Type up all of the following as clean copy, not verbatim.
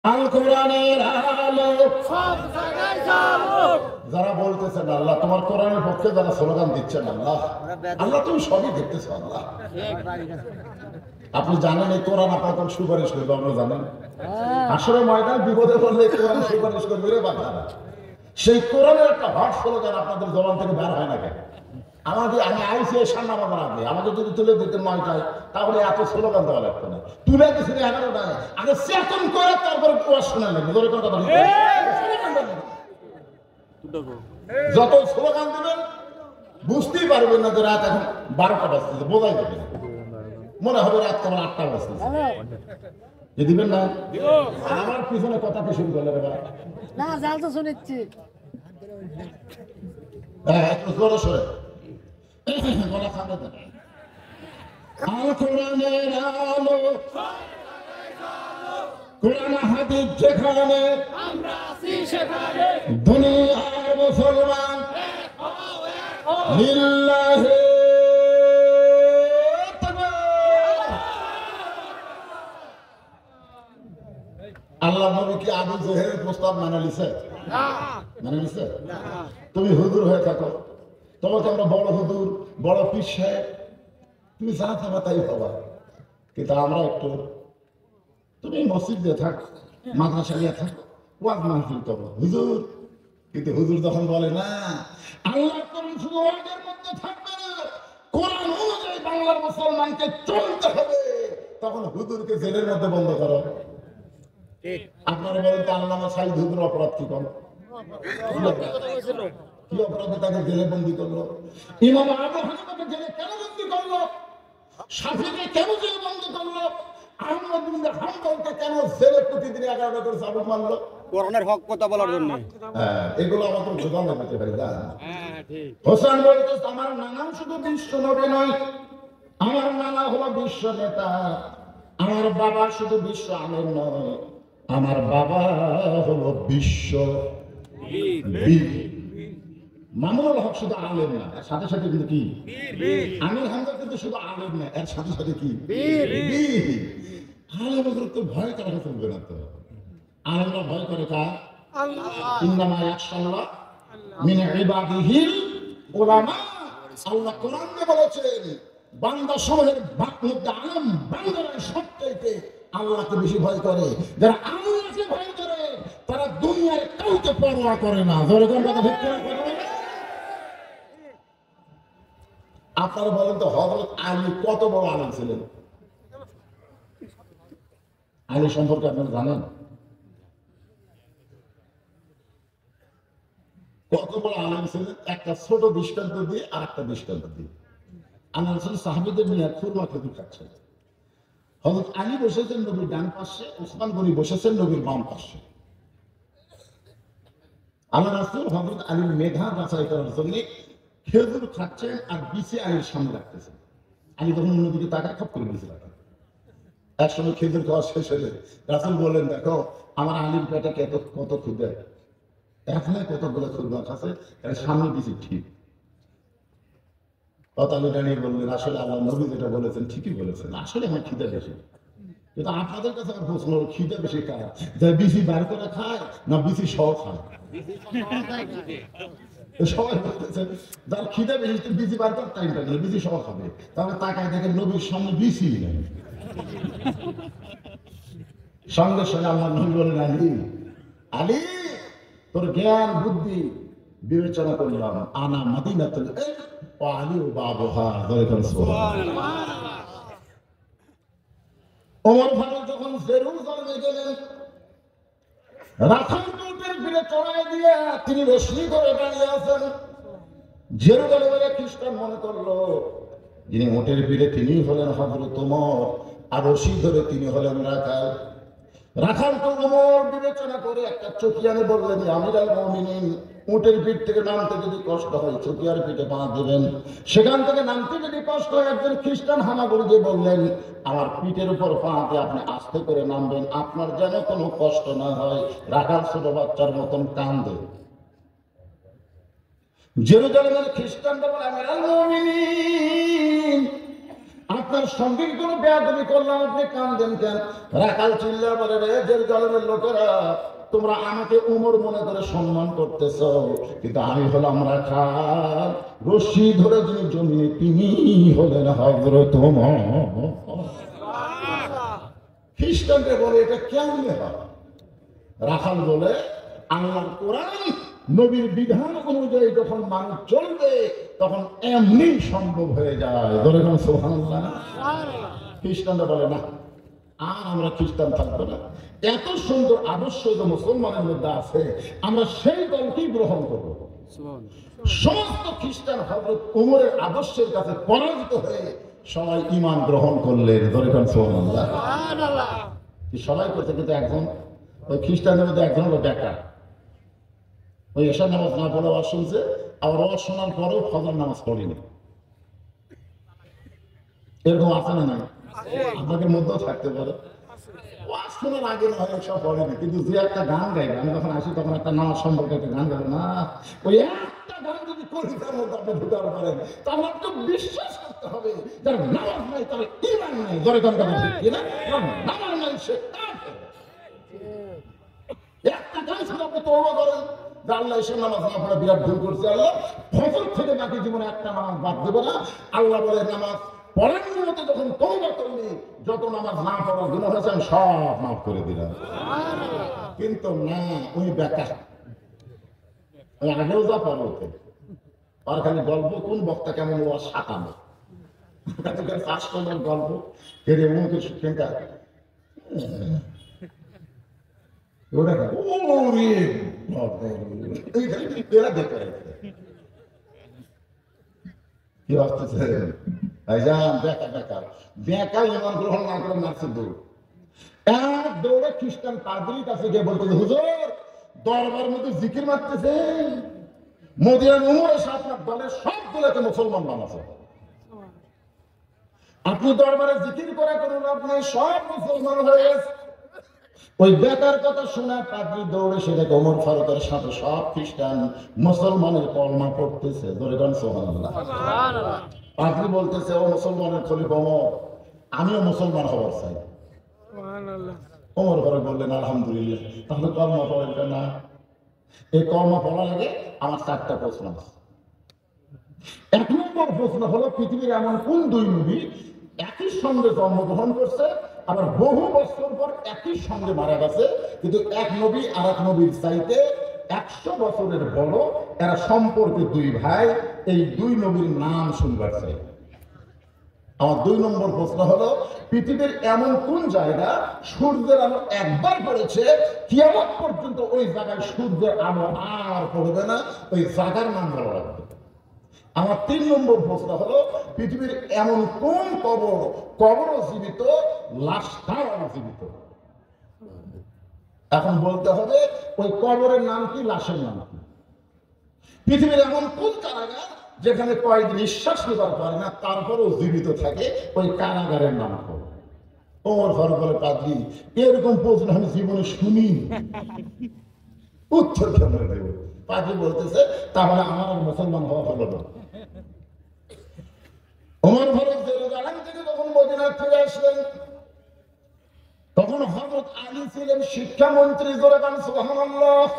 আল কোরআনের আলো সব জায়গায় জ্বালো। যারা বলতেছেন আল্লাহ তোমার কোরআনের পক্ষে, যারা স্লোগান দিচ্ছেন আল্লাহ আল্লাহ তুমি সবই দেখতেছো আল্লাহ। আপনি জানেন এই কোরআন আপনার সুপারিশ করবে, আমরা জানেন আসলে ময়দান বিপদে পড়লে কোরআন সুপারিশ করবে রে বাবা। সেই কোরআনের একটা হট স্লোগান আপনাদের জবান থেকে বের হয় না কেন? আমি আইসি সান্না বাবার আগে আমাকে যদি তুলে দিতে 9টায়, তাহলে এত স্লোগান দেওয়া লাগতো না। তুলে দিচ্ছি 11টায়, আগে চেতন করে তারপরে কুয়া শোনা লাগবে। যত স্লোগান দেবেন বুঝতেই পারবেন না যে রাত এখন 12টা বাজতেছে, বোঝাই যাবে না, মনে হবে রাত কেমন 8টা বাজতেছে। দিবেন না? আমার পিছনে কথা কি শুরু করলে না, জাল তো শুনেছি। হ্যাঁ, একটু জোরে সরে গলা খাবে না। আল কোরআনের আলো, কোরআন হাদিস যেখানে আমরা আছি সেখানে দুনিয়ার মুসলমান লিল্লাহি আল্লাহ নবী কি আবু জেহেলের প্রস্তাব মানে নিছে? মানে নিছে? তুমি হুজুর হয়ে থাকো, তোমাকে আমরা বড় হুজুর, বড় পীর সাহেব, তুমি যা থাকা তাই হবা। কিন্তু আমরা একটু, তুমি মসজিদে থাক, মাদ্রাসা নিয়ে থাক, ওয়াজ মাহফিল করো হুজুর। কিন্তু হুজুর যখন বলে না আল্লাহ তুমি শুধু ওয়াজের মধ্যে থাকবে না, কোরআন অনুযায়ী বাংলার মুসলমানকে চলতে হবে, তখন হুজুরকে জেলের মধ্যে বন্ধ করো। আপনারা বলেন তো আল্লামা সাইদ হুজুর অপরাধ কি করো? কি অপরাধে তাকে জেলে বন্দী করলো? ইমাম আবু হানিফাকে জেলে কেন বন্দী করলো? শাফিকে কেন জেলে বন্দী করলো? আহমদ বিন হাম্বলকে কেন জেলে প্রতিদিন 11টা করে চাবুক মারলো? কোরআনের হক কথা বলার জন্য। এগুলো আমাকে বোঝা লাগতে পারে। হোসেন বলতে আমার নানা শুধু বিশ্ব নবী নয়, আমার নানা হলো বিশ্ব নেতা। আমার বাবা শুধু বিশ্ব আলেম নয়, আমার বাবা হলো বিশ্ব বীর। মামুনুল হক শুধু আলেম না, এর সাথে সাথে কিন্তু কি আমির হামজা কিন্তু শুধু আলেম না, এর সাথে সাথে কি বীর। আলেমের তো ভয় করা চলবে না। তো আলেমরা ভয় করে কার? ইন্নামা ইয়াখশাল্লাহ মিন ইবাদিহিল উলামা। আল্লাহ কোরআনে বলেছেন বান্দা সমূহের মধ্যে আলেম বান্দারা সবচাইতে আল্লাহকে বেশি ভয় করে। যারা আল্লাহকে ভয় করে তারা দুনিয়ার কাউকে পরোয়া করে না। আপনারা বলেন তো হযরত আলী কত বড় আলেম ছিলেন? আলী সম্পর্কে আপনারা জানেন? কত বড় আলেম ছিলেন? একটা ছোট দৃষ্টান্ত দিয়ে আর একটা দৃষ্টান্ত দিয়ে। আল্লাহ রাসূল সাহাবীদের নিয়ে খুরমা খেতে খাচ্ছেন। হযরত আলী বসেছেন নবীর ডান পাশে, ওসমান গনি বসেছেন নবীর বাম পাশে। আল্লাহ রাসূল হযরত আলীর মেধা যাচাই করার জন্য খেজুর খাচ্ছেন আর বিছে আলীর সামনে রাখতেছেন। আলী তখন অন্যদিকে তাকায় খপ করে বিছে রাখেন। একসময় খেজুর খাওয়া শেষ হলে রাসূল বললেন, দেখো আমার আলীর পেটে কত ক্ষুধা, এখানে কতগুলো খুরমা খাচ্ছে, এর সামনে বিছে ঠিক। কথা নিয়ে বললেন, আসলে আল্লাহ নবী যেটা বলেছেন ঠিকই বলেছেন, আসলে আমার খিদে বেশি। কিন্তু আপনাদের কাছে আমার প্রশ্ন, খিদে বেশি খায় যে বিসি বার করে খায় না বিসি সহ খায়? সবাই বলতেছে যার খিদে বেশি বিসি বার করার টাইমটা নেই, বিসি সহ খাবে। তাহলে তাকায় দেখেন নবীর সামনে বিসি নেই। সঙ্গে সঙ্গে আল্লাহ নবী বলেন, আলী আলী তোর জ্ঞান বুদ্ধি বিবেচনা করলাম, আনা মাদিনাতুল ইলম ওয়া আলী বাবুহা। ওমর ফারুক যখন জেরুজালেমে গেলেন, রাখাল উটের পিঠে চড়াই দিয়ে তিনি রশ্মি করে দাঁড়িয়ে আছেন। জেরুজালেমের খ্রিস্টান মনে করলো যিনি উটের পিঠে তিনি হলেন হযরত ওমর, আর রশি ধরে তিনি হলেন রাখাল। রাখাল তো ওমর বিবেচনা করে একটা চকিয়ানে বললেন, আমিরুল মুমিনিন উটের পিঠ থেকে নামতে যদি কষ্ট হয় চকিয়ার পিঠে পা দেবেন, সেখান থেকে নামতে যদি কষ্ট হয় একজন খ্রিস্টান হামাগুড়ি দিয়ে বললেন, আমার পিঠের উপর পা দিয়ে আপনি আস্তে করে নামবেন, আপনার যেন কোনো কষ্ট না হয়। রাখাল ছোট বাচ্চার মতন কান্দে। জেরুজালেমের খ্রিস্টানরা বলে, আমিরুল মুমিনিন আপনার সঙ্গে কোনো বেয়াদবি করলাম, আপনি কান্দেন কেন? রাখাল চিল্লা বলে, রে জেরুজালেমের লোকেরা, তোমরা আমাকে উমর মনে করে সম্মান করতেছ, কিন্তু আমি হলাম রাখাল। রশি ধরে যিনি জমিনে, তিনি হলেন হযরত মুহাম্মদ। খ্রিস্টানরা বলে এটা কেমনে হয়? রাখাল বলে আল্লাহর কোরআন নবীর বিধান অনুযায়ী যখন মানুষ চলবে তখন এমনি সম্ভব হয়ে যায়। ধরে কোন সুবহানাল্লাহ। খ্রিস্টানরা বলে না, আর আমরা খ্রিস্টান থাকবো না, এত সুন্দর আদর্শ যে মুসলমানের মধ্যে আছে, আমরা সেই দলকেই গ্রহণ করব। সমস্ত খ্রিস্টান হযরত উমরের আদর্শের কাছে পরাজিত হয়ে সবাই ঈমান গ্রহণ করলেন। ধরে কোন সুবহানাল্লাহ। সবাই করছে, কিন্তু একজন, ওই খ্রিস্টানদের মধ্যে একজন হলো বেকার। ওই এশার নামাজ না পড়ে ওয়াজ শুনছে, আবার ওয়াজ শোনার পরেও ফজর নামাজ পড়েনি। এরকম আছে না? নাই? আপনাদের মধ্যেও থাকতে পারে। ওয়াজ শোনার আগে না হয় সব পড়েনি, কিন্তু যে একটা গান গাইবে, আমি যখন আসি তখন একটা নামাজ সম্পর্কে একটা গান গাইবে না, ওই একটা গান যদি কবিতার মধ্যে আপনি ঢুকাতে পারেন, তাহলে তো বিশ্বাস করতে হবে যার নামাজ নাই তার ঈমান নাই। ধরে কোন কথা ঠিক কিনা? নামাজ নাই সে কাফের। একটা গান শুনে আপনি তওবা করেন, আল্লাহ এসে নামাজ না পড়ে বিরাট ভুল করছে, আল্লাহ ফজর থেকে বাকি জীবনে একটা নামাজ বাদ দেবে না। আল্লাহ বলে নামাজ পড়ার নিয়তে যখন তওবা করলি, যত নামাজ না পড়ার গুনাহ হয়েছে আমি সব মাফ করে দিলাম। কিন্তু না, ওই বেকার, ওই আগেও যা পড়ো আর খালি গল্প, কোন বক্তা কেমন ওয়াজ সাকানো, চাষ করার গল্প কেড়ে মুখে শিক্ষা ওরা ওরে এরা বেকার। কি ভাবতেছে ভাইজান? বেকার বেকার বেকার ঈমান গ্রহণ না করে মারছে দৌড়। এক দৌড়ে খ্রিস্টান পাদ্রীর কাছে গিয়ে বলতেছে, হুজুর দরবার মধ্যে জিকির মারতেছে, মদিনার উমর এসে আপনার দলের সব দলেকে মুসলমান বানাচ্ছে, আপনি দরবারে জিকির করে করুন, আপনি সব মুসলমান হয়ে গেছে। ওই বেকার কথা শোনা পাদ্রী দৌড়ে সেটা ওমর ফারুকের সাথে সব খ্রিস্টান মুসলমানের কলমা পড়তেছে। ধরে গান সুবহানাল্লাহ। পাদ্রী বলতেছে, ও মুসলমানের খলিফা ওমর, আমিও মুসলমান হওয়ার চাই। ওমর ফারুক বললেন, আলহামদুলিল্লাহ, তাহলে কলমা পড়েন না? এই কলমা পড়ার আগে আমার 4টা প্রশ্ন আছে। 1 নম্বর প্রশ্ন হলো, পৃথিবীর এমন কোন দুই নবী একই সঙ্গে জন্মগ্রহণ করছে, আবার বহু বছর পর একই সঙ্গে মারা গেছে, কিন্তু এক নবী আর এক নবীর চাইতে 100 বছরের বড়, এরা সম্পর্কে 2 ভাই, এই 2 নবীর নাম শুনবার চাই। আমার 2 নম্বর প্রশ্ন হলো, পৃথিবীর এমন কোন জায়গা সূর্যের আলো একবার পড়েছে, কিয়ামত পর্যন্ত ওই জায়গায় সূর্যের আলো আর পড়বে না, ওই জায়গার নাম বলা লাগবে। আমার 3 নম্বর প্রশ্ন হলো, পৃথিবীর এমন কোন কবরও জীবিত, লাশটাও জীবিত। এখন বলতে হবে ওই কবরের নাম কি, লাশের নাম কি। পৃথিবীর এমন কোন কারাগার যেখানে কয়েক নিঃশ্বাস নিবার পারে না, তারপরেও জীবিত থাকে, ওই কারাগারের নাম কি? ওমর ফারুক বলে, পাদ্রী এরকম প্রশ্ন আমি জীবনে শুনি, উত্তর কেমন দেব? পাদ্রী বলতেছে, তাহলে আমার আর মুসলমান হওয়া হলো না। ওমর ফারুক জেরুজালেম থেকে যখন মদিনা ফিরে আসলেন, তখন হযরত আলী ছিলেন শিক্ষামন্ত্রী। জোরে গান সুবহানাল্লাহ।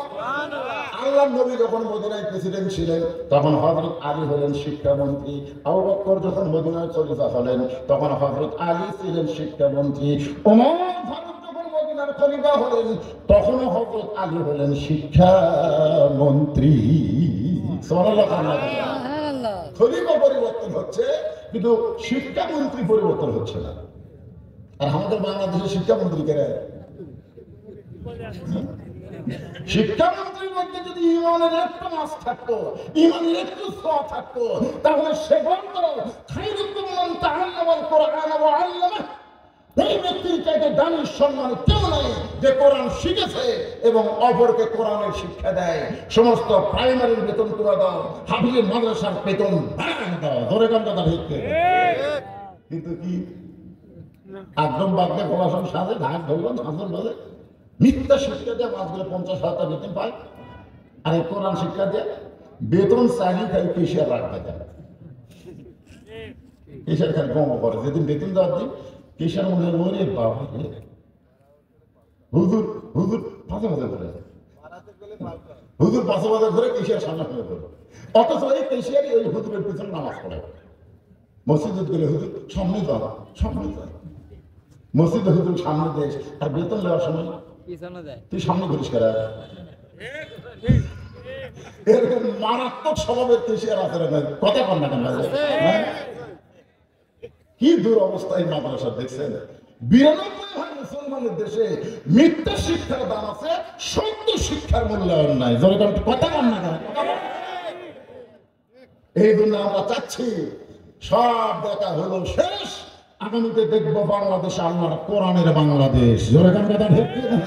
আল্লাহর নবী যখন মদিনায় প্রেসিডেন্ট ছিলেন, তখন হযরত আলী হলেন শিক্ষামন্ত্রী। আবু বকর যখন মদিনায় খলিফা হলেন, তখন হযরত আলী ছিলেন শিক্ষামন্ত্রী। ওমর ফারুক যখন মদিনার খলিফা হলেন, তখনও হযরত আলী হলেন শিক্ষামন্ত্রী। সুবহানাল্লাহ। খলিফা পরিবর্তন হচ্ছে, কিন্তু শিক্ষামন্ত্রী পরিবর্তন হচ্ছে না। আর আমাদের বাংলাদেশের শিক্ষামন্ত্রী কে? শিক্ষামন্ত্রীর মধ্যে যদি ঈমানের একটু মাস থাকতো, ঈমানের একটু ছোঁয়া থাকতো, তাহলে সে বলতো, খায়রুকুম মান তাআল্লামাল কুরআন ওয়া আল্লামাহ। এই ব্যক্তির চাইতে দামি সম্মান কেউ নাই যে কোরআন শিখেছে এবং অপরকে কোরআনের শিক্ষা দেয়। সমস্ত প্রাইমারির বেতন তুলে দাও, হাফিজের মাদ্রাসার বেতন বাড়ায় দাও। ধরে গান কথা ঠিক। কিন্তু কি একদম বাদলে পড়াশোনা সাথে ঢাক ধরলাম হাজার বলে মিথ্যা শিক্ষা দিয়ে মাছগুলো 50,000 টাকা বেতন পায়, আর এই কোরআন শিক্ষা দিয়ে বেতন চাইলে খাই পেশিয়া রাখবে। কিসের খালি কম করে যেদিন বেতন দেওয়ার দিন কিসের মনে ওরে বাবা রে। হুজুর হুজুর পাঁচে পাঁচে করে হুজুর পাঁচে পাঁচে করে কিসের সামনে ফেলে করে, অথচ এই কেশিয়ারই ওই হুজুরের পিছনে নামাজ পড়ে। মসজিদে গেলে হুজুর সামনে যাওয়া সামনে যায়, মসজিদে হুজুর সামনে দেশ আর বেতন দেওয়ার সময় তুই সামনে করিস করা। এরকম মারাত্মক স্বভাবের কেশিয়ার আছে রে ভাই, কথা কর না কেন ভাই? হ্যাঁ? কি দুরবস্থায় মাদ্রাসা দেখছেন। 92 ভাগ মুসলমানের দেশে মিথ্যা শিক্ষার দাম আছে, সত্য শিক্ষার মূল্যায়ন নাই। জনগণ কথা কর না কেন? এই জন্য আমরা চাচ্ছি সব দেখা হলো শেষ, আগামীতে দেখবো বাংলাদেশ আল্লাহর কোরআনের বাংলাদেশ। জনগণ কথা ঠিক কি না?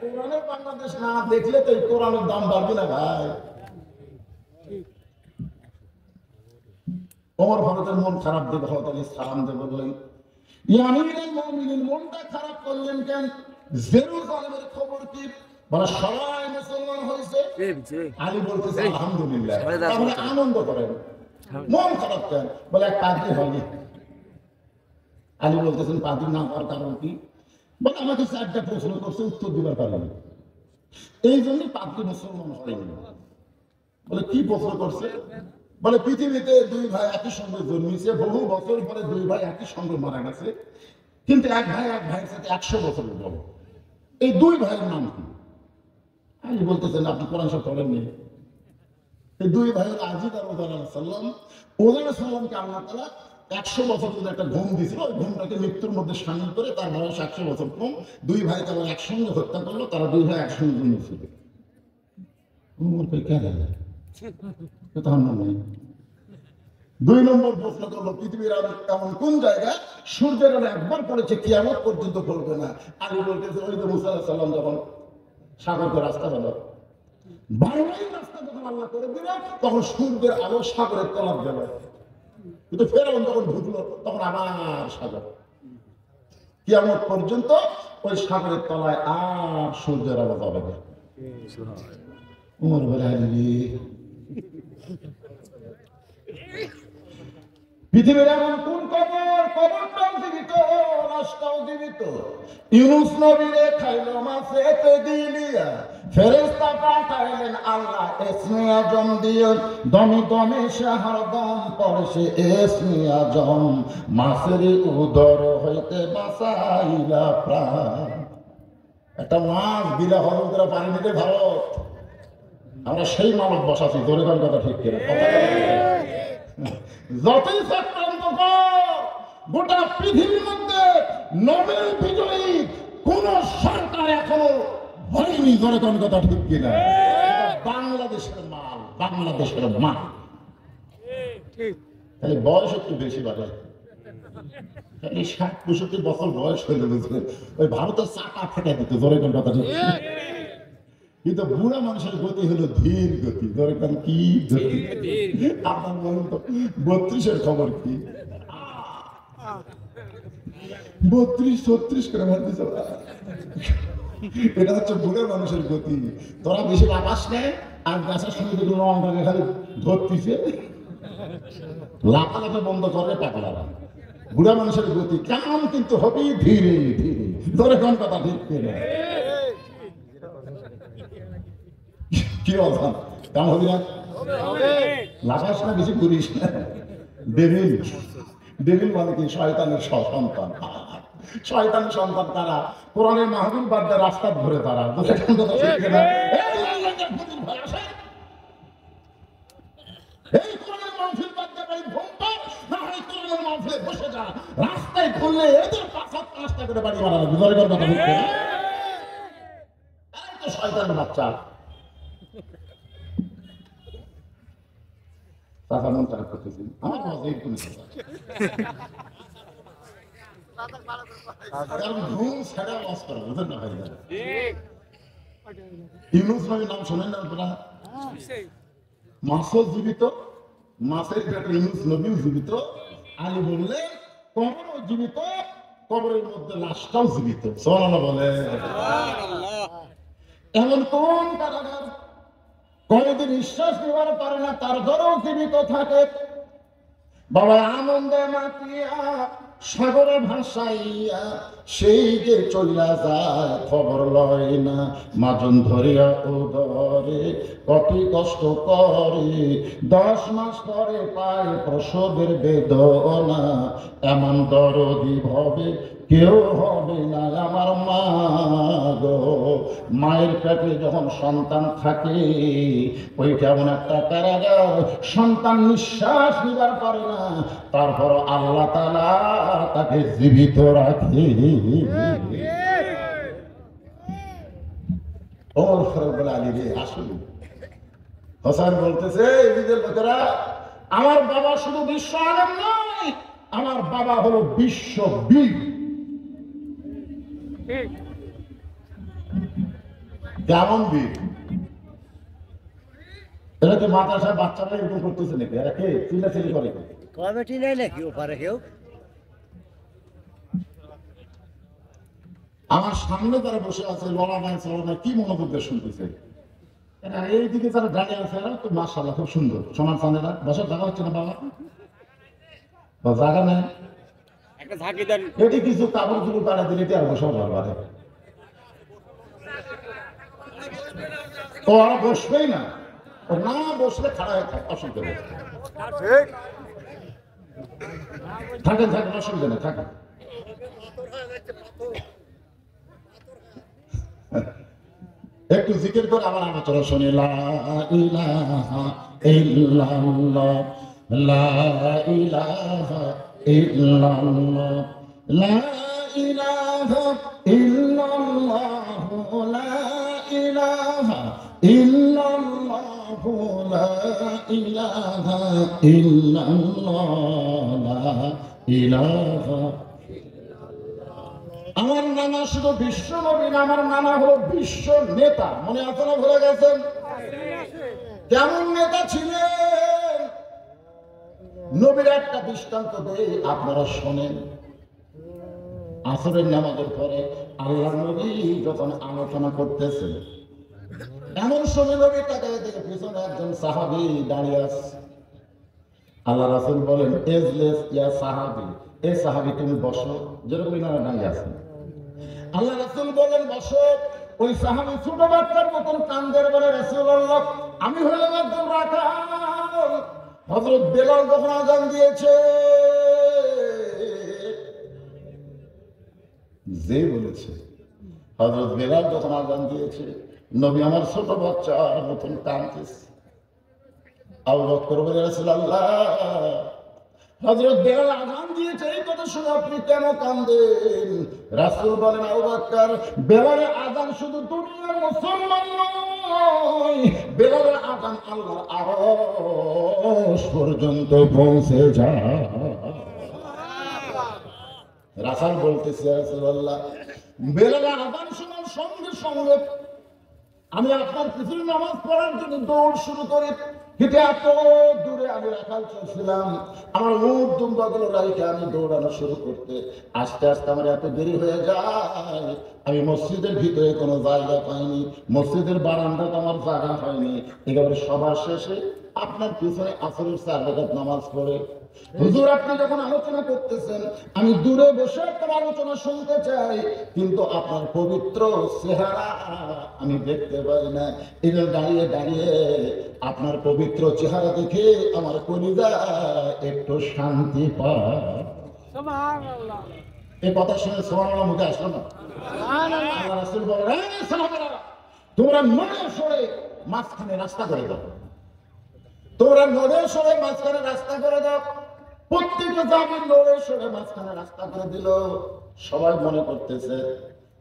কোরআনের বাংলাদেশ না দেখলে তো এই কোরআনের দাম বাড়বে না ভাই। ওমর ফারুকের মন খারাপ দেখে হয়তো সালাম দিয়ে বললেন, আমিরুল মুমিনিন মনটা খারাপ করলেন কেন? জেরুজালেমের খবর কি? বলে সবাই মুসলমান হয়েছে। আলী বলতেছে আলহামদুলিল্লাহ, তাহলে আনন্দ করেন। মন খারাপ কেন? বলে এক পাদ্রী হয়নি। আলী বলতেছেন পাদ্রী না হওয়ার কারণ কি? বলে আমাকে 4টা প্রশ্ন করছে, উত্তর দিবার পারেনি, এই জন্যই পাদ্রী মুসলমান হয়নি। বলে কি প্রশ্ন করছে? বলে পৃথিবীতে 2 ভাই একই সঙ্গে জন্মেছে, বহু বছর পরে 2 ভাই একই সঙ্গে মারা গেছে, কিন্তু এক ভাইয়ের সাথে 100 বছরের বড়। এই 2 ভাইয়ের নাম কি? আমি বলতেছেন আপনি কোরআন শরীফ পড়েননি। এই 2 ভাই হলো আজিদ আর ওজার আলাইহিস সালাম। ওজার আলাইহিস সালামকে আল্লাহ তাআলা 100 বছর ধরে একটা ঘুম দিয়েছিল, ওই ঘুমটাকে মৃত্যুর মধ্যে শামিল করে তার বয়স 100 বছর কম। 2 ভাইকে আবার একসঙ্গে হত্যা করলো, তারা 2 ভাই একসঙ্গে জন্মেছিল। নেই। 2 নম্বর প্রশ্ন করলো পৃথিবীর এমন কোন জায়গায় সূর্যের আলো একবার পড়েছে কিয়ামত পর্যন্ত পড়বে না? আলী বলতেছে ওই যে মুসা আলাইহিস সালাম যখন সাগরকে রাস্তা হলো, 12 মাইল রাস্তা যখন আল্লাহ করে দিল, তখন সূর্যের আলো সাগরের তলায় গেল, কিন্তু ফেরাউন যখন ঢুকলো তখন আবার সাগর। কিয়ামত পর্যন্ত ওই সাগরের তলায় আর সূর্যের আলো যাবে না। উমর বলে পৃথিবীর এমন কোন কবর, কবরটাও জীবিত, লাশটাও জীবিত। ইউনুস নবীরে খাইল মাছে দিলিয়া, ফেরেশতা পাঠাইলেন আল্লাহ ইসমে আজম দিয়ে, দমে দমে শাহর দম পড়ে সে ইসমে আজম, মাছের উদর হইতে বাঁচাইলা প্রাণ। একটা মাছ দিলে হজমরা পানি দিতে ভারত, আমরা সেই মানব বসাচ্ছি। জোরে গান কথা ঠিক করে যতই চক্রান্ত কর, গোটা পৃথিবীর মধ্যে নোবেল বিজয়ী কোন সরকার এখনো হয়নি। জোরে গান কথা ঠিক কিনা? বাংলাদেশের মাল, বাংলাদেশের মাল। তাহলে বয়স একটু বেশি বাড়ে, 60-65 বছর বয়স হয়ে গেছে, ওই ভারতের চাকা ফেটে দিত। জোরে গান কথা ঠিক। কিন্তু বুড়া মানুষের গতি হলো ধীর গতি। দরকার কি গতি? আপনার বলুন তো 32-এর খবর কি? 32-36 করে মারতেছে। এটা হচ্ছে বুড়া মানুষের গতি। তোরা বেশি লাফাস নেই, আর গাছের সঙ্গে দেখলো লন্ডনে খালি ধরতেছে, লাফালাফি বন্ধ করে পাগলারা। বুড়া মানুষের গতি কেমন কিন্তু হবে ধীরে ধীরে। ধরে কোন কথা ঠিক করে কি অবস্থা? কেমন হবি না? লাফাস না, বেশি করিস না। ডেভিল, ডেভিল মানে কি? শয়তানের সন্তান। শয়তানের সন্তান তারা কোরআনের মাহফিল বাদ দিয়ে রাস্তা ধরে তারা। রাস্তায় খুললে এদের 5-7 করে বাড়ি মারানো। বিজয় কথা বলতে শয়তানের বাচ্চা। টাকা মন খারাপ করতেছি আমার মজাই করেছে, কারণ ঘুম ছেড়ে লস করা বুঝেন না ভাই। ইউনুস নবীর নাম শোনেন না আপনারা? মাছও জীবিত, মাছের পেটে ইউনুস নবীও জীবিত। আলী বললেন কবরও জীবিত, কবরের মধ্যে লাশটাও জীবিত। সুবহানাল্লাহ বলে। এমন কোন কারাগার কোনদিন নিঃশ্বাস নেওয়ার পারে না, তার ঘরেও জীবিত থাকে। বাবা আনন্দে মাতিয়া সাগরে ভাসাইয়া সেই যে চলিয়া যায় খবর লয় না, মাজন ধরিয়া উদরে কত কষ্ট করে, 10 মাস পরে পায় প্রসবের বেদনা, এমন দরদি ভবে কেউ হবে না আমার মা গো। মায়ের পেটে যখন সন্তান থাকে ওই কেমন একটা কারাগার, সন্তান নিঃশ্বাস নিবার পারে না, তারপর আল্লাহ তাআলা তাকে জীবিত রাখে। ওমর ফারুক বলে, আলী রে আসলে হোসেন বলতেছে, এদিকের লোকেরা, আমার বাবা শুধু বিশ্ব আলেম নয়, আমার বাবা হলো বিশ্ববীর। কেমন বীর? এরা তো মাদ্রাসার বাচ্চারা এরকম করতেছে নাকি? এরা কে চিল্লাচিল্লি করে? কমিটি নেই নাকি ওপারে কেউ? আমার সামনে যারা বসে আছে লড়া নাই চলা নাই কি মনোযোগ শুনতেছে, এরা এইদিকে যারা দাঁড়িয়ে আছে এরা তো মাশাআল্লাহ খুব সুন্দর সোনার চাঁদেরা। বসার জায়গা হচ্ছে না বাবা, বা জায়গা নেই, একটা ঝাঁকি দেন। এটি কিছু কাপড় গুলো কাটা দিলে এটি আর বসার পারবে ও, আর বসবেই না, ও না বসলে খাড়া হয়ে থাকে, অসুবিধা নেই। থাকেন থাকেন, অসুবিধা নেই, থাকেন। একটু জিকির করে আমার আলোচনা শুনি। লা ইলাহা ইল্লাল্লাহ, লা ইলাহা ইল্লাল্লাহ, লা ইলাহা ইল্লাল্লাহ, লা ইলাহা ইল্লাল্লাহ, লা ইলাহা ইল্লাল্লাহ, লা ইলাহা। আমার নানা শুধু বিশ্ব নবী না, আমার নানা হলো বিশ্ব নেতা। মনে আছে না? ভুলে গেছেন? কেমন নেতা ছিলেন? নবীর একটা দৃষ্টান্ত দেই, আপনারা শোনেন। আসরের নামাজের পরে আল্লাহ নবী যখন আলোচনা করতেছেন, এমন সময় নবী তাকে দেখে পিছনে একজন সাহাবী দাঁড়িয়ে আছে। আল্লাহ রাসূল বলেন, এজলেস ইয়া সাহাবী, এ সাহাবী তুমি বসো। যেরকম ইনারা দাঁড়িয়ে আছেন, আল্লাহ রাসূল বলেন বসো। ওই সাহাবী ছোট বাচ্চার মতন কান্দের বলে, রাসূলুল্লাহ আমি হলাম একজন রাখাল। হযরত বেলাল যখন আযান দিয়েছে, যে বলেছে হযরত বেলাল যখন আযান দিয়েছে, নবী আমার ছোট বাচ্চার মতন কাঁদতেছে। আবু বকর বলে, রাসূলুল্লাহ হযরত বেলাল আযান দিয়েছে এই কথা শুনে আপনি কেন কাঁদেন? রাসূল বলেন, আবু বকর বেলালের আযান শুধু দুনিয়ার মুসলমান নয়, বেলালের আযান আল্লাহর আরশ পর্যন্ত পৌঁছে যায়। রাসূল বলতেছে, রাসূলুল্লাহ বেলালের আযান শোনার সঙ্গে সঙ্গে আমি আপনার পিছনে নামাজ পড়ার জন্য দৌড় শুরু করি। হেঁটে এত দূরে আমি রাখাল চলছিলাম, আমার মুখ দুম্বাগুলো রাইখে আমি দৌড়ানো শুরু করতে আস্তে আস্তে আমার এত দেরি হয়ে যায়, আমি মসজিদের ভিতরে কোনো জায়গা পাইনি, মসজিদের বারান্দাতে আমার জায়গা হয়নি। একেবারে সবার শেষে আপনার পিছনে আসরের 4 রাকাত নামাজ পড়ে, হুজুর আপনি যখন আলোচনা করতেছেন আমি দূরে বসে আপনার আলোচনা শুনতে চাই, কিন্তু আপনার পবিত্র চেহারা আমি দেখতে পাই না। এটা দাঁড়িয়ে দাঁড়িয়ে আপনার পবিত্র চেহারা দেখে আমার কলিজা একটু শান্তি পায়। এই কথা শুনে সুবহানাল্লাহ মুখে আসলো না? আল্লাহ রাসূল বলেন, এই সাহাবারা তোমরা নড়ে সরে মাঝখানে রাস্তা করে দাও, তোমরা নড়ে সরে মাঝখানে রাস্তা করে দাও। প্রত্যেকটা জামিন নড়ে সরে মাঝখানে রাস্তা করে দিল। সবাই মনে করতেছে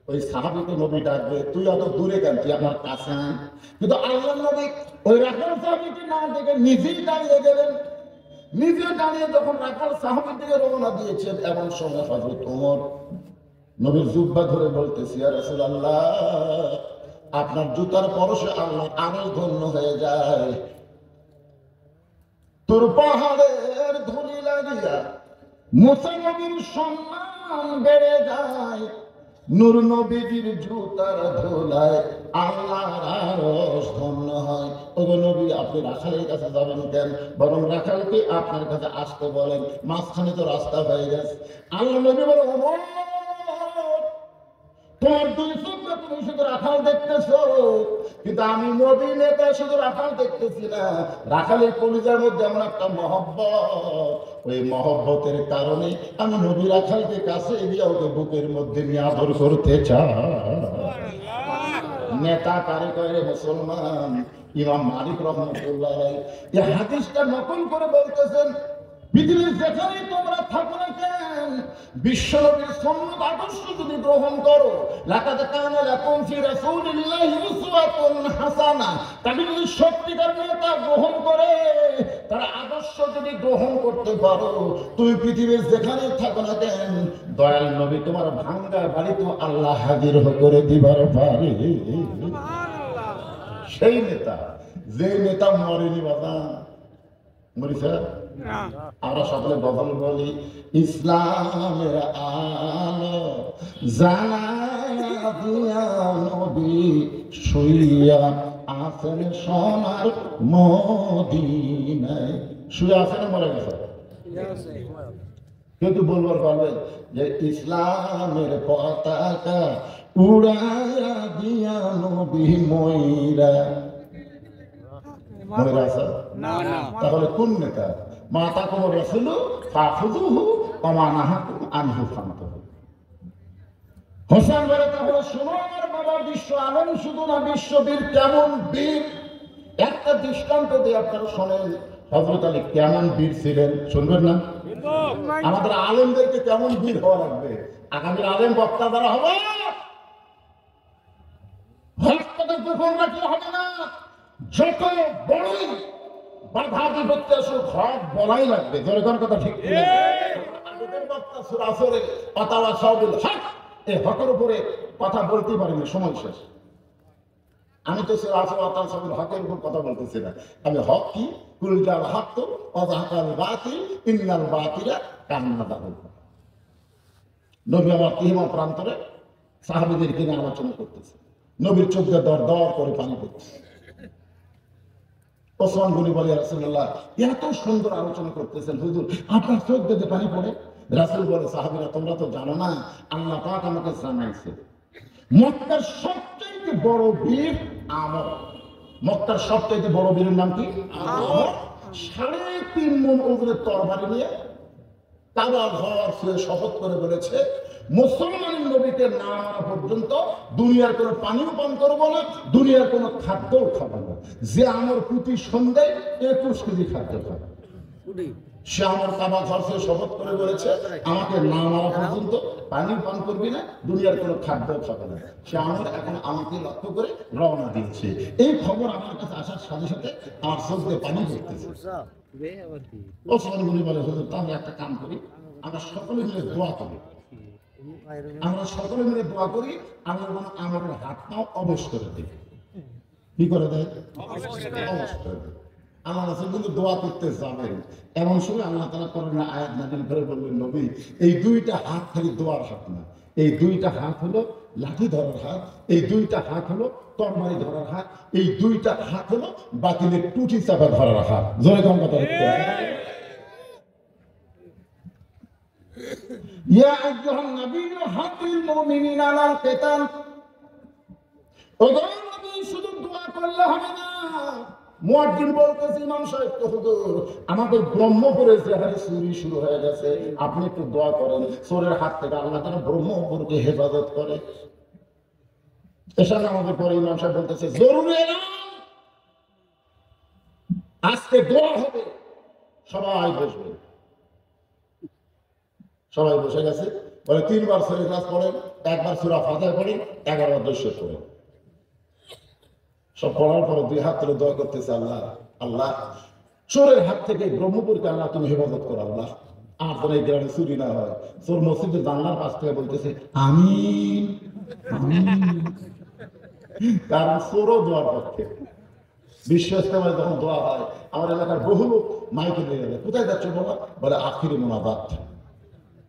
ওই সাহাবীকে নবী ডাকবে, তুই অত দূরে কেন, তুই আমার কাছে আয়। কিন্তু আল্লাহ নবী ওই রাখাল সাহাবীকে না দেখে নিজেই দাঁড়িয়ে গেলেন। নিজে দাঁড়িয়ে যখন রাখাল সাহাবীর দিকে রওনা দিয়েছেন, এমন সময় হযরত ওমর নবীর জুব্বা ধরে বলতেছি, ইয়া রাসূলুল্লাহ আপনার জুতার পরশে আল্লাহ আরশ ধন্য হয়ে যায়, তোর পাহাড়ের ধুলি লাগিয়া মুসা নবীর সম্মান বেড়ে যায়, নূর নবীজির জুতার ধুলায় আল্লাহর আরশ ধন্য হয়। ওগো নবী আপনি রাখালের কাছে যাবেন কেন, বরং রাখালকে আপনার কাছে আসতে বলেন, মাঝখানে তো রাস্তা হয়ে গেছে। আল্লাহ নবী বলে ওমর, তোমার দুই চোখে তুমি শুধু রাখাল দেখতেছো, কিন্তু আমি নবী নেতা শুধু রাখাল দেখতেছি না, রাখালের কলিজার মধ্যে এমন একটা মহব্বত, ওই মহব্বতের কারণে আমি নবী রাখালকে কাছে গিয়ে ওকে বুকের মধ্যে নিয়ে আদর করতে চাই। নেতা কারে কয় মুসলমান? ইমাম মালিক রহমতুল্লাহ এই হাদিসটা নকল করে বলতেছেন, পৃথিবীর যেখানে তোমরা থাকো না কেন, বিশ্বনবীর সুন্নাত আদর্শ যদি গ্রহণ করো, লাকাদ কানা লাকুম ফি রাসূলিল্লাহি উসওয়াতুন হাসানা, তাকে যদি সত্যিকার নেতা গ্রহণ করে, তার আদর্শ যদি গ্রহণ করতে পারো, তুমি পৃথিবীর যেখানে থাকো না কেন, দয়াল নবী তোমার ভাঙ্গা বাড়ি তো আল্লাহ হাজির করে দিবার পারে। সেই নেতা, যে নেতা মরেনি বাবা, মরিছে। আমরা সকলে বদল বলি, ইসলামের আলো জানায়া দিয়া নবী শুইয়া আছেন সোনার মদিনায়। শুয়ে আছেন মরে গেছে? কিন্তু বলবার পারবেন যে ইসলামের পতাকা উড়াইয়া দিয়া নবী মইরা মনে আছে? তাহলে কোন নেতা? মাতা কোন রাসূল ফাখুযুহু ওয়া মা নাহাকুম আনহু ফান্তাহু। হোসেন বলে তাহলে শোনো আমার বাবা, বিশ্ব আলম শুধু না, বিশ্ববীর কেমন বীর, একটা দৃষ্টান্ত দিয়ে আপনারা শোনেন। হযরত আলী কেমন বীর ছিলেন শুনবেন না? আমাদের আলেমদেরকে কেমন বীর হওয়া লাগবে, আগামী আলেম বক্তা দ্বারা হবে, হস্তকে গোপন রাখলে হবে না। যত বড়ই বাধা বিপত্তি আসুক, হক বলাই লাগবে। জনগণ কথা ঠিক এই হকের উপরে কথা বলতে পারিনি, সময় শেষ। আমি তো হকের উপর কথা বলতেছি না, আমি হক কি কুলজাল হক তো অজাহাকাল বাতিল ইন্নাল বাতিলা কান্না দাহুল। নবী আমার তিহিমা প্রান্তরে সাহাবীদেরকে নিয়ে আলোচনা করতেছে, নবীর চোখ দিয়ে দর দর করে পানি পড়ছে। ওসমান গনি বলে রাসূলুল্লাহ এত সুন্দর আলোচনা করতেছেন হুজুর, আপনার চোখ দিয়ে পানি পড়ে। রাসূল বলে সাহাবীরা তোমরা তো জানো না, আল্লাহ পাক আমাকে জানাইছে মক্কার সবচেয়ে বড় বীর আমর। মক্কার সবচেয়ে বড় বীরের নাম কি? আমর। 3.5 মণ ওজনের তরবারি নিয়ে কাবা ঘর ছুঁয়ে শপথ করে বলেছে, মুসলমান নবীকে না মানা পর্যন্ত দুনিয়ার কোনো পানিও পান করবো না, দুনিয়ার কোনো খাদ্যও খাবো না। যে আমার প্রতি সন্ধ্যায় 21 কেজি খাদ্য খাবে, সে আমার কাবা ঘর ছুঁয়ে শপথ করে বলেছে, আমাকে না মারা পর্যন্ত পানিও পান করবি না, দুনিয়ার কোনো খাদ্যও খাবে না। সে আমার এখন আমাকে লক্ষ্য করে রওনা দিয়েছে। এই খবর আমার কাছে আসার সাথে সাথে আমার চোখ দিয়ে পানি পড়তেছে। ওসমান গনি বলে হুজুর তাহলে একটা কাম করি, আমরা সকলে মিলে দোয়া করি, আমরা সকলে মিলে দোয়া করি, আমরা আমাদের হাত পাও অবশ করে দিই। কি করে দেয়? অবশ করে দেয়। আল্লাহ রাসূল কিন্তু দোয়া করতে যাবেন, এমন সময় আল্লাহ তাআলা কোরআনে আয়াত নাযিল করে বললেন, নবী এই দুইটা হাত খালি দোয়ার হাত না, এই দুইটা হাত হলো লাঠি ধরার হাত, এই দুইটা হাত হলো তরবারি ধরার হাত, এই দুইটা হাত হলো বাতিলের টুটি চাপা ধরার হাত। জোরে কোন কথা বলতে ইয়া আইয়ুহান নাবিয়্যু হাক্কিল মুমিনিনা আলাল কিতাল। ও নবী শুধু দোয়া করলে হবে না। মুয়াজ্জিন বলতেছে, ইমাম সাহেব তো হুজুর আমাদের ব্রহ্মপুরে যেখানে চুরি শুরু হয়ে গেছে, আপনি একটু দোয়া করেন চোরের হাত থেকে আল্লাহ তাআলা ব্রহ্মপুরকে হেফাজত করে। এসব আমাদের পরে ইমাম সাহেব বলতেছে, জরুরি এলাম, আজকে দোয়া হবে, সবাই বসবে। সবাই বসে গেছে, বলে 3 বার সূরা ইখলাস পড়েন, 1 বার সূরা ফাতিহা পড়েন, 11 দৃশ্য পড়েন। সব পড়ার পরে 2 হাত তুলে দোয়া করতেছে, আল্লাহ আল্লাহ চোরের হাত থেকে ব্রহ্মপুরকে আল্লাহ তুমি হেফাজত করো, আল্লাহ আর যেন এই গ্রামে চুরি না হয়। চোর মসজিদের জানলার পাশ থেকে বলতেছে আমিন আমিন, কারণ চোরও দোয়ার পক্ষে। বিশ্ব ইস্তেমায় যখন দোয়া হয়, আমার এলাকার বহু লোক মাইকে নিয়ে যাবে, কোথায় যাচ্ছে বাবা? বলে আখিরি মোনাজাত।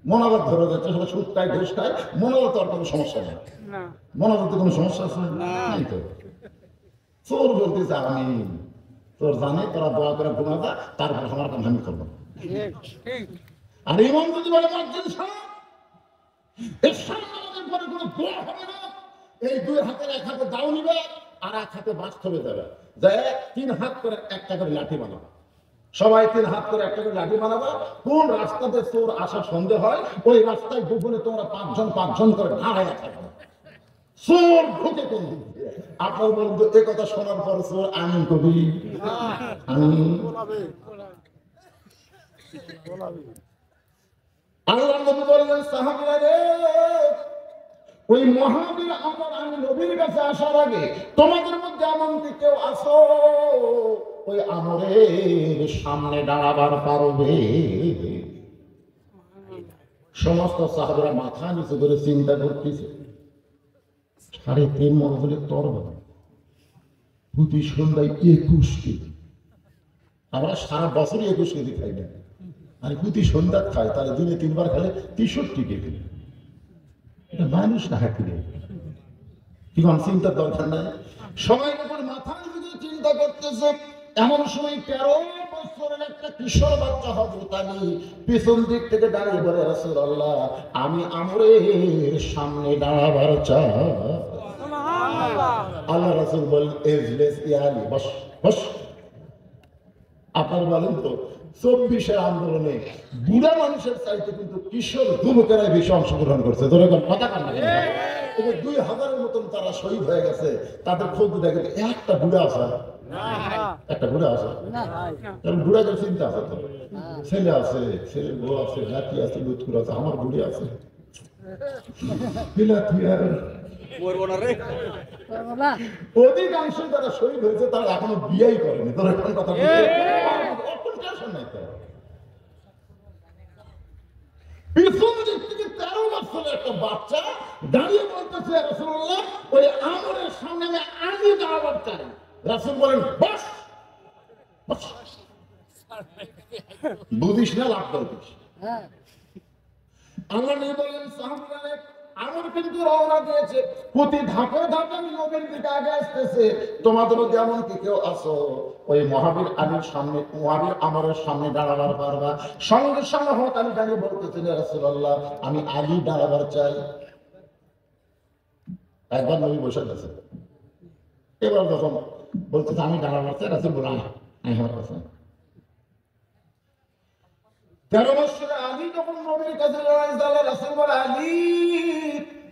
মোনাজাত ধরে যাচ্ছে, সবাই সুদ খায় ঘুষ খায়, মোনাজাত আর কোনো সমস্যা নেই, মোনাজাতে কোনো সমস্যা আছে নাই তো। চোর বলতেছে আমিন, তোর জানে তোরা দোয়া করে ঘুমা যা, তারপর আমার কাম আমি করবো। আর ইমাম যদি বলে মসজিদ সাহেব এরশাদ নামাজের পরে কোনো দোয়া হবে না, এই দুই হাতের এক হাতে দাও নিবে আর এক হাতে বাস্তবে দেবে, যে 3 হাত করে একটা করে লাঠি বানাবো, সবাই 3 হাত করে একটা করে লাঠি বানাবো। কোন রাস্তাতে চোর আসার সন্দেহ হয় ওই রাস্তায় গোপনে তোমরা 5 জন করে দাঁড়ায় থাকবে, চোর ঢুকে কোন দিক দিয়ে। আপনার বলুন তো এ কথা শোনার পর চোর আমিন কবি আমিন। আল্লাহ নবী বললেন সাহাবীরা রে, ওই মহাবীর আমর আমি নবীর কাছে আসার আগে তোমাদের মধ্যে এমন কি কেউ আসো ওই আমরের সামনে দাঁড়াবার পারবে? সমস্ত সাহাবীরা মাথা নিচু করে চিন্তা করতেছে, 3.5 মণ বলে তরবারি, প্রতি সন্ধ্যায় 21 কেজি। আমরা সারা বছরই 21 কেজি খাই না, আর প্রতি সন্ধ্যা খাই, তাহলে দিনে 3 বার খেলে 63 কেজি। এটা মানুষ না হাতিরে, কি কোন চিন্তার দরকার নাই। সবাই যখন মাথা নিচু চিন্তা করতেছে, এমন সময় 13 বছরের একটা কিশোর বাচ্চা হযরত আলী পিছন দিক থেকে দাঁড়িয়ে বলে, রাসূলুল্লাহ আমি আমরের সামনে দাঁড়াবার চাই। আল্লাহ রাসূল বলেন, ইজলিস ইয়া আলী, বস বস। আপনারা বলেন তো 24-এর আন্দোলনে বুড়া মানুষের চাইতে কিন্তু কিশোর যুবকেরাই বেশি অংশগ্রহণ করছে। ধরে কথা কান্না 2000-এর মতন তারা শহীদ হয়ে গেছে, তাদের খোঁজ দেখে একটা বুড়া আছে, একটা বুড়া আছে, কারণ বুড়াদের চিন্তা আছে, তো ছেলে আছে, ছেলের বউ আছে, নাতি আছে, লুৎকুর আছে, আমার বুড়ি আছে, অধিকাংশ যারা শহীদ হয়েছে তারা এখনো বিয়েই করেনি। তোর এখন কথা পিছন দিক থেকে 13 বছরের একটা বাচ্চা দাঁড়িয়ে বলতেছে, রাসূলুল্লাহ ওই আমরের সামনে আমি দাঁড়াবার চাই। রাসূল বলেন, বস বস, বুঝিস না লাভ করতিস। আল্লাহ নবী বলেন, সাহাবীরা আমর কিন্তু রওনা দিয়েছে, প্রতি ধাপে ধাপে নবীর দিকে আগে আসতেছে, তোমাদেরও যেমন কি কেউ আসো ওই মহাবীর আলীর সামনে, মহাবীর আমরের সামনে দাঁড়াবার পারবা। সঙ্গে সঙ্গে হঠাৎ আলী দাঁড়িয়ে বলতেছেন, ইয়া রাসূলুল্লাহ আমি আলী দাঁড়াবার চাই। একবার নবী বসে গেছে, এবার যখন বলতেছে আমি দাঁড়াবার চাই, রাসূল বলেন আমার কাছে 13 বছরের আলী যখন নবীর কাছে রাসূল বলে, আলী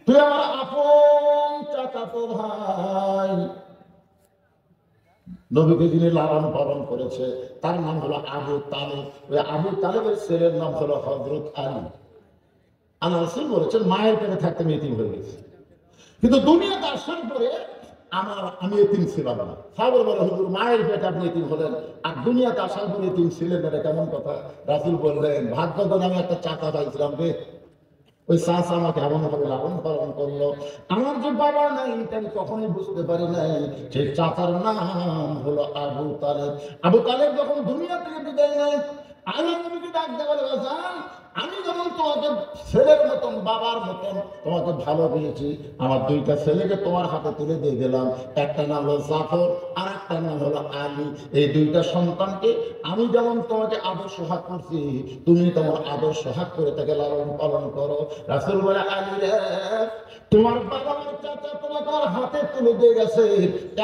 তুই আমার আপন চাচাতো ভাই। নবীকে যিনি লালন পালন করেছে তার নাম হলো আবু তালেব, ওই আবু তালেবের ছেলের নাম হলো হযরত আলী। আল্লাহ রাসূল বলেছেন মায়ের পেটে থাকতে আমি এতিম হয়ে গেছি, কিন্তু দুনিয়াতে আসার পরে আমি এতিম ছিলাম না। সাহাবা বলে, হুজুর মায়ের পেটে আপনি এতিম হলেন আর দুনিয়াতে আসার পরে এতিম ছিলেন, এটা কেমন কথা? রাসূল বললেন, ভাগ্য করে আমি একটা চাচা পাইছিলাম রে, ওই চাচা আমাকে এমন ভাবে লালন পালন করলো, আমার যে বাবা নাই এটা আমি কখনোই বুঝতে পারি নাই। সেই চাচার নাম হলো আবু তালেব। আবু তালেব যখন দুনিয়া থেকে বিদায় নেয়, আল্লাহ নবীকে ডাক দিয়ে বলে, বাজান আমি যেমন তোমাকে ছেলের মতন বাবার মতন তোমাকে ভালোবেসেছি, আমার 2টা ছেলেকে তোমার হাতে তুলে দিয়ে গেলাম, একটা নাম হলো জাফর আর একটা নাম হলো আলী। এই 2টা সন্তানকে আমি যেমন তোমাকে আদর সোহাগ করছি, তুমি তোমার আদর সোহাগ করে তাকে লালন পালন করো। রাসূল বলে, আলী রে তোমার বাবা চাচা তোমাকে আমার হাতে তুলে দিয়ে গেছে,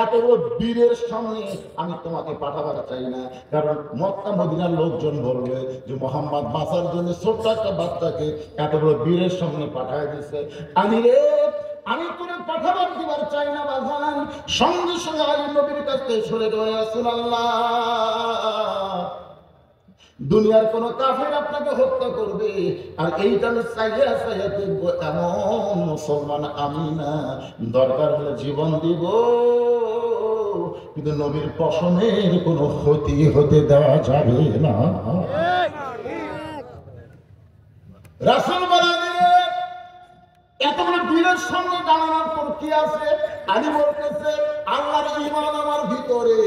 এত বড় বীরের সামনে আমি তোমাকে পাঠাবার চাই না, কারণ মক্কা মদিনার লোকজন বলবে যে মুহাম্মদ বাঁচার জন্য ছোট্ট একটা বাচ্চাকে এত বড় বীরের সামনে পাঠায় দিছে। আলী রে আমি তোরে পাঠাবার দিবার চাই না বাজান। সঙ্গে সঙ্গে আলী নবীর কাছে সরে গেলেন, রাসূলুল্লাহ দুনিয়ার কোন কাফের আপনাকে হত্যা করবে আর এইটা আমি চাইয়া চাইয়া দেখবো এমন মুসলমান আমি না, দরকার হলে জীবন দিব, কিন্তু নবীর পশমের কোনো ক্ষতি হতে দেওয়া যাবে না। রাসূল বলেন, এত বড় বীরের সামনে দাঁড়ানোর পর কি আছে? আলী বলতেছে, আল্লাহর ঈমান আমার ভিতরে,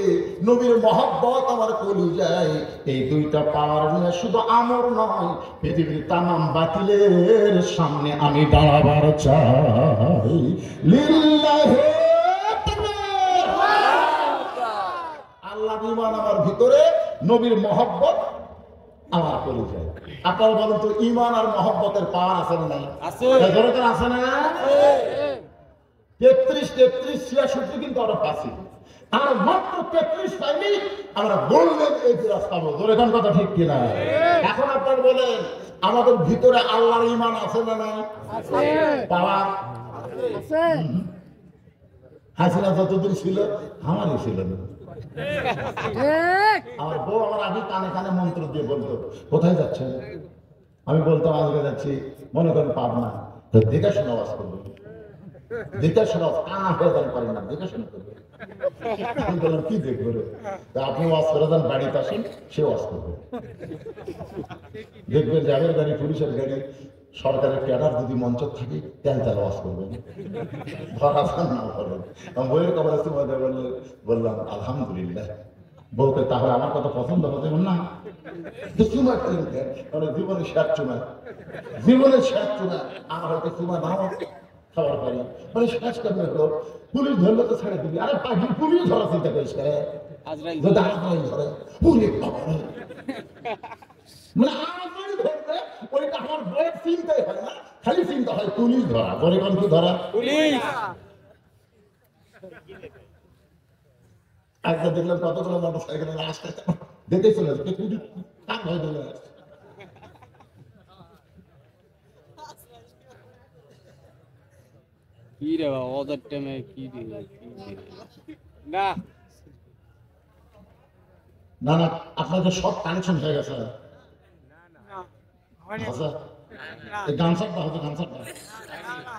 নবীর মহব্বত আমার কলিজায়, এই 2টা পাওয়ার নিয়ে শুধু আমর নয় পৃথিবীর তামাম বাতিলের সামনে আমি দাঁড়াবার চাই। লিল্লাহি তাকবীর। আল্লাহর ঈমান আমার ভিতরে নবীর মহব্বত আমার পরিচয়। আপনারা বলেন তো ঈমান আর মহব্বতের পাওয়ার আছে না নাই? আছে। ধরে তো আছে না? 33 66 কিন্তু আমরা পাচ্ছি, আর মাত্র 33 পাইনি আমরা বললেন এই রাস্তা বলবো। ধরে কোন কথা ঠিক কিনা? এখন আপনারা বলেন আমাদের ভিতরে আল্লাহর ঈমান আছে না নাই? পাওয়ার আছে। হাসিনা যতদিন ছিল আমারই ছিল না। ঠিক। আমার বউ আমার আগে কানে কানে মন্ত্র দিয়ে বলতো কোথায় যাচ্ছেন, আমি বলতাম আজকে যাচ্ছি মনে করেন পাবনা। তো দেখে শোনা আওয়াজ করবে, দেখে শোনা কানা হয়ে যান পারেন না, দেখে শোনা করবে। আমি বললাম কি দেখবো রে? তা আপনি ওয়াজ করে যান, বাড়িতে আসেন, সে ওয়াজ করবে। দেখবেন র্যাবের গাড়ি, পুলিশের গাড়ি, সরকারের ক্যাডার যদি মঞ্চ থাকে তেল তেল ওয়াজ করবেন, ধরা যান না করবেন। বইয়ের কবর বললাম আলহামদুলিল্লাহ। বউকে তাহলে আমার কথা পছন্দ হতে না? চুমা মানে জীবনের শেষ চুমা, জীবনের শেষ চুমা। আমার হয়তো চুমা নাও খাবার পারি, মানে শেষ করবে হলো পুলিশ ধরলে তো ছেড়ে দিবি। আরে পাখি পুলিশ ধরা চিন্তা করিস করে, আজরাইল যদি আজরাইল ধরে পুলিশ বাবারে, মানে আজরাইল ধরবে ওইটা আমার বইয়ের চিন্তাই হয় না, খালি চিন্তা হয় পুলিশ ধরা। বলে কোন কি ধরা? পুলিশ। আজকে দেখলাম কতগুলো মোটর সাইকেলের রাস্তা দেখে চলে যাচ্ছে, পুলিশ কার ভয় ধরে আসছে। কি রে বাবা, ওদের টাইমে কি রে না না না, আপনাদের সব কানেকশন হয়ে গেছে। আচ্ছা এই গামছাটা হয়তো গামছাটা,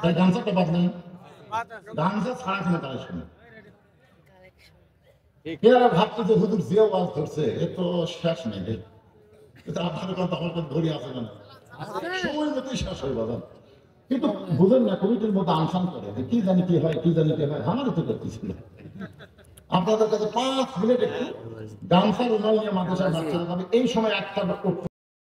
এই গামছাটা বাদ নেই, গামছা ছাড়া কোনো কানেকশন নেই। এরা ভাবতে যে হুজুর যে ওয়াজ ধরছে এ তো শেষ নেই রে, এটা আপনাদের কথা আমার কাছে ধরে আছে না, সময় মতোই শেষ হয়ে যাবে। কিন্তু বুঝেন না কমিটির মধ্যে আনসান করে যে কি জানি কি হয়, কি জানি কি হয়, আমারও তো করতেছিল। আপনাদের কাছে 5 মিনিট একটু গামছার উন্নয়ন নিয়ে মাদ্রাসার বাচ্চারা যাবে, এই সময় একটা